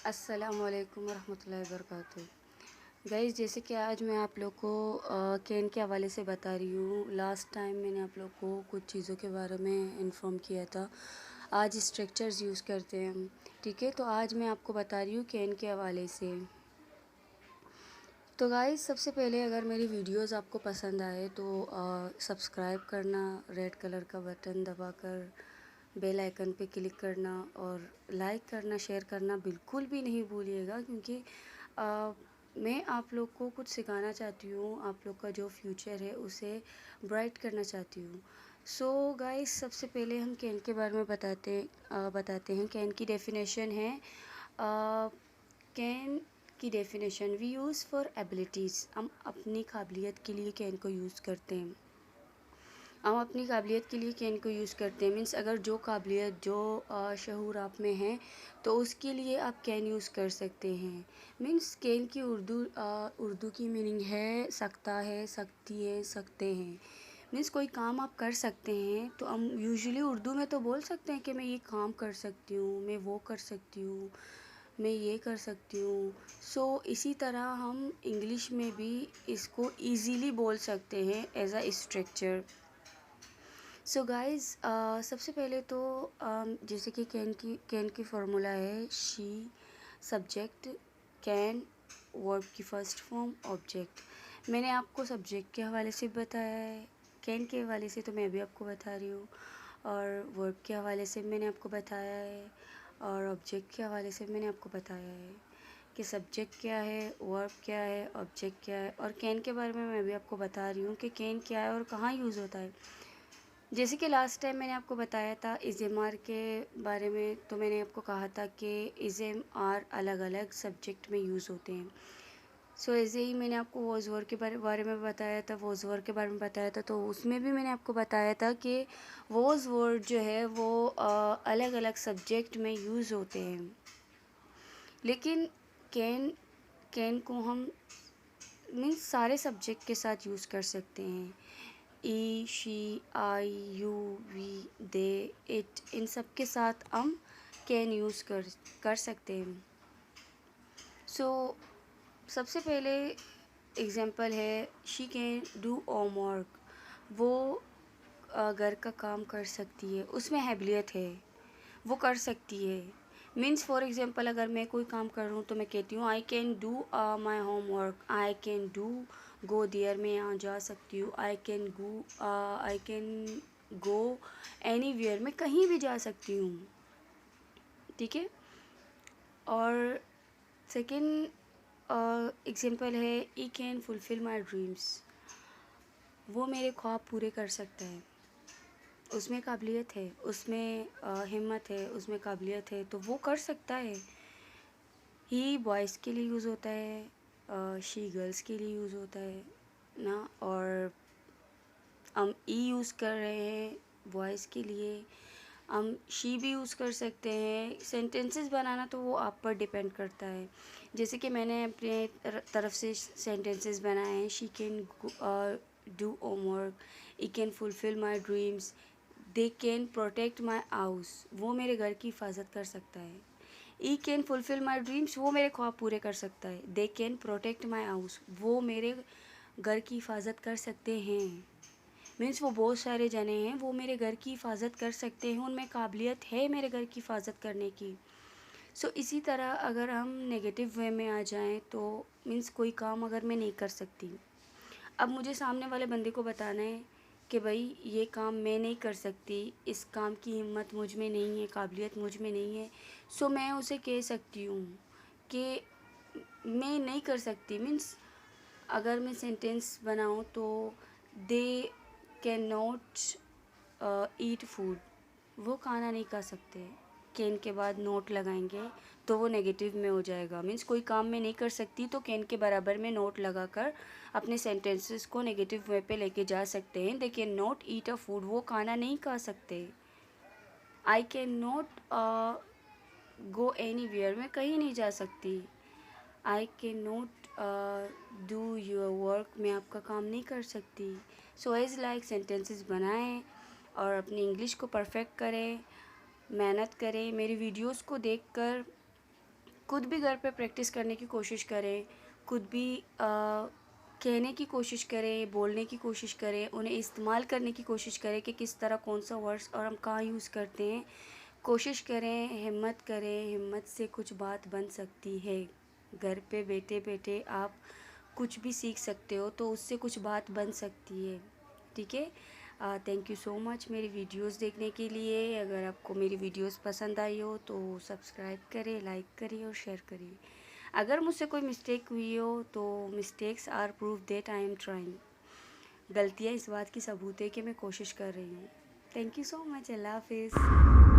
अस्सलामुअलैकुम वरहमतुल्लाहि वबरकातुहू। गाइस, जैसे कि आज मैं आप लोग को कैन के हवाले से बता रही हूँ। लास्ट टाइम मैंने आप लोग को कुछ चीज़ों के बारे में इन्फॉर्म किया था। आज स्ट्रक्चर्स यूज़ करते हैं हम, ठीक है। तो आज मैं आपको बता रही हूँ कैन के हवाले से। तो गाइस, सबसे पहले अगर मेरी वीडियोस आपको पसंद आए तो सब्सक्राइब करना, रेड कलर का बटन दबाकर बेल आइकन पे क्लिक करना और लाइक करना, शेयर करना बिल्कुल भी नहीं भूलिएगा, क्योंकि मैं आप लोग को कुछ सिखाना चाहती हूँ। आप लोग का जो फ्यूचर है उसे ब्राइट करना चाहती हूँ। सो गाइस, सबसे पहले हम कैन के बारे में बताते हैं। कैन की डेफिनेशन है, कैन की definition, we use for abilities. हम अपनी काबिलियत के लिए कैन को यूज़ करते हैं। हम अपनी काबिलियत के लिए कैन को यूज़ करते हैं। मीन्स अगर जो काबिलियत, जो शऊर आप में है, तो उसके लिए आप कैन यूज़ कर सकते हैं। मीन्स कैन की उर्दू की मीनिंग है सकता है, सकती है, सकते हैं। मीन्स कोई काम आप कर सकते हैं, तो हम यूजुअली उर्दू में तो बोल सकते हैं कि मैं ये काम कर सकती हूँ, मैं वो कर सकती हूँ, मैं ये कर सकती हूँ। सो इसी तरह हम इंग्लिश में भी इसको ईज़िली बोल सकते हैं as a structure. So guys, सबसे पहले तो जैसे कि कैन की फार्मूला है शी सब्जेक्ट, कैन वर्ब की फ़र्स्ट फॉर्म, ऑब्जेक्ट। मैंने आपको सब्जेक्ट के हवाले से बताया है, कैन के हवाले से तो मैं भी आपको बता रही हूँ, और वर्ब के हवाले से मैंने आपको बताया है, और ऑब्जेक्ट के हवाले से मैंने आपको बताया है कि सब्जेक्ट क्या है, वर्ब क्या है, ऑब्जेक्ट क्या है। और कैन के बारे में मैं भी आपको बता रही हूँ कि कैन क्या है और कहाँ यूज़ होता है। जैसे कि लास्ट टाइम मैंने आपको बताया था इज़ेम-आर के बारे में, तो मैंने आपको कहा था कि इज़ेम-आर अलग अलग सब्जेक्ट में यूज़ होते हैं। सो ऐसे ही मैंने आपको वॉइस वर्क के बारे में बताया था, वॉइस वर्क के बारे में बताया था, तो उसमें भी मैंने आपको बताया था कि वॉइस वर्ड जो है वो अलग अलग सब्जेक्ट में यूज़ होते हैं। लेकिन कैन कैन को हम मीन्स सारे सब्जेक्ट के साथ यूज़ कर सकते हैं। He, she, I, you, we, they, it, इन सब के साथ हम कैन यूज़ कर सकते हैं। सो सबसे पहले एग्ज़ाम्पल है, शी कैन डू होमवर्क। वो घर का काम कर सकती है, उसमें काबिलियत है, वो कर सकती है। मीन्स फॉर एग्ज़ाम्पल, अगर मैं कोई काम कर रहा हूँ तो मैं कहती हूँ I can do my homework, I can do go there, मैं यहाँ जा सकती हूँ। आई कैन गो एनीवेयर, मैं कहीं भी जा सकती हूँ, ठीक है। और सेकेंड एग्ज़ाम्पल है, ई कैन फुलफ़िल माई ड्रीम्स। वो मेरे ख्वाब पूरे कर सकता है, उसमें काबिलियत है, उसमें हिम्मत है, उसमें काबिलियत है, तो वो कर सकता है। ही बॉयज़ के लिए यूज़ होता है, शी गर्ल्स के लिए यूज़ होता है ना। और हम ई यूज़ कर रहे हैं बॉयज़ के लिए, हम शी भी यूज़ कर सकते हैं। सेंटेंसेस बनाना तो वो आप पर डिपेंड करता है। जैसे कि मैंने अपने तरफ से सेंटेंसेस बनाए हैं, she can do homework, E can fulfil my dreams, they can protect my house, वो मेरे घर की हिफाजत कर सकता है। ई कैन फुलफ़िल माई ड्रीम्स, वो मेरे ख्वाब पूरे कर सकता है। They can protect my house, वो मेरे घर की हिफाजत कर सकते हैं। मीन्स वो बहुत सारे जने हैं, वो मेरे घर की हिफाजत कर सकते हैं, उनमें काबिलियत है मेरे घर की हिफाजत करने की। सो इसी तरह अगर हम नेगेटिव वे में आ जाएं तो मीन्स कोई काम अगर मैं नहीं कर सकती, अब मुझे सामने वाले बंदे को बताना है कि भाई ये काम मैं नहीं कर सकती, इस काम की हिम्मत मुझ में नहीं है, काबिलियत मुझ में नहीं है। सो मैं उसे कह सकती हूँ कि मैं नहीं कर सकती। मीन्स अगर मैं सेंटेंस बनाऊँ तो they can not eat food, वो खाना नहीं खा सकते। कैन के बाद नोट लगाएंगे तो वो नेगेटिव में हो जाएगा। मीन्स कोई काम मैं नहीं कर सकती तो कैन के बराबर में नोट लगाकर अपने सेंटेंसेस को नेगेटिव वे पे लेके जा सकते हैं। They can not eat a food, वो खाना नहीं खा सकते। I can not go anywhere, मैं कहीं नहीं जा सकती। I can not do your work, मैं आपका काम नहीं कर सकती। सो एज लाइक सेंटेंसेस बनाएं और अपनी इंग्लिश को परफेक्ट करें, मेहनत करें। मेरी वीडियोस को देखकर खुद भी घर पे प्रैक्टिस करने की कोशिश करें, खुद भी कहने की कोशिश करें, बोलने की कोशिश करें, उन्हें इस्तेमाल करने की कोशिश करें कि किस तरह कौन सा वर्ड्स और हम कहाँ यूज़ करते हैं। कोशिश करें, हिम्मत करें, हिम्मत से कुछ बात बन सकती है। घर पे बैठे-बैठे आप कुछ भी सीख सकते हो, तो उससे कुछ बात बन सकती है। ठीक है? थैंक यू सो मच मेरी वीडियोस देखने के लिए। अगर आपको मेरी वीडियोस पसंद आई हो तो सब्सक्राइब करें, लाइक करिए और शेयर करिए। अगर मुझसे कोई मिस्टेक हुई हो तो mistakes are proof that I am trying. गलतियाँ इस बात की सबूत है कि मैं कोशिश कर रही हूँ। Thank you so much. अल्लाह हाफिज़।